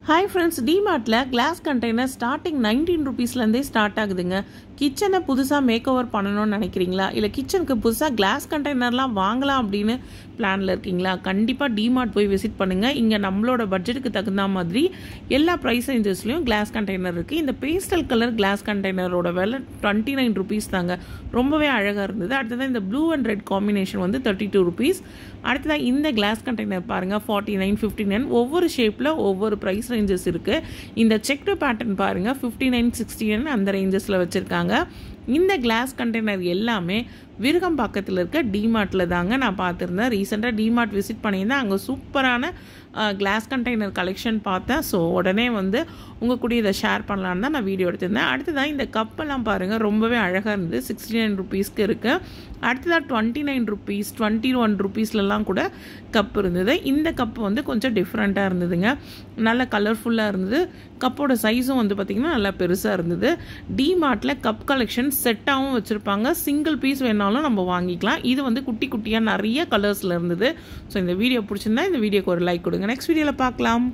Hi friends, DMart glass container starting 19 rupees lende start ஆகுதுங்க. கிச்சனை புதுசா மேக் ஓவர் பண்ணணும்னு நினைக்கிறீங்களா இல்ல கிச்சனுக்கு புதுசா கிளாஸ் கண்டெய்னர்லாம் வாங்கலாம் அப்படினு பிளான்ல இருக்கீங்களா கண்டிப்பா DMart போய் விசிட் பண்ணுங்க. இங்க நம்மளோட பட்ஜெட்டுக்கு தகுந்த மாதிரி எல்லா பிரைஸ் ரேஞ்சஸ்லயும் கிளாஸ் கண்டெய்னர் இருக்கு. இந்த பேஸ்டல் கலர் கிளாஸ் கண்டெய்னரோட விலை 29 rupees தாங்க. ரொம்பவே அழகா இருந்தது. அடுத்தது இந்த ப்ளூ அண்ட் ரெட் காம்பினேஷன் வந்து 32 rupees. அடுத்தது இந்த கிளாஸ் கண்டெய்னர் பாருங்க 49, 59 ஒவ்வொரு ஷேப்ல ஒவ்வொரு பிரைஸ் ரேஞ்சஸ் இருக்கு. இந்த செக்டு பேட்டர்ன் பாருங்க 59, 69 அந்த ரேஞ்சஸ்ல வச்சிருக்காங்க. இந்த கிளாஸ் கண்டெய்னர் எல்லாமே விருகம் பக்கத்தில் இருக்க டிமார்ட்ல தாங்க நான் பார்த்துருந்தேன். ரீசெண்டாக டிமார்ட் விசிட் பண்ணியிருந்தேன். அங்கே சூப்பரான கிளாஸ் கண்டெய்னர் கலெக்ஷன் பார்த்தேன். ஸோ உடனே வந்து உங்கள் கூட இதை ஷேர் பண்ணலான்னு தான் நான் வீடியோ எடுத்திருந்தேன். அடுத்ததான் இந்த கப்பெல்லாம் பாருங்கள் ரொம்பவே அழகாக இருந்தது. 69 rupeesக்கு இருக்குது. அடுத்ததாக 29 rupees, 21 rupeesலலாம் கூட கப் இருந்தது. இந்த கப் வந்து கொஞ்சம் டிஃப்ரெண்ட்டாக இருந்ததுங்க. நல்ல கலர்ஃபுல்லாக இருந்தது. கப்போட சைஸும் வந்து பார்த்திங்கன்னா நல்லா பெருசாக இருந்தது. டிமார்ட்டில் கப் கலெக்ஷன் செட்டாகவும் வச்சுருப்பாங்க. சிங்கிள் பீஸ் வேணாலும் நம்ம வாங்கிக்கலாம். இது வந்து குட்டி குட்டியாக நிறைய கலர்ஸில் இருந்தது. ஸோ இந்த வீடியோ பிடிச்சிருந்தா இந்த வீடியோக்கு ஒரு லைக் கொடுங்க. நெக்ஸ்ட் வீடியோவில் பார்க்கலாம்.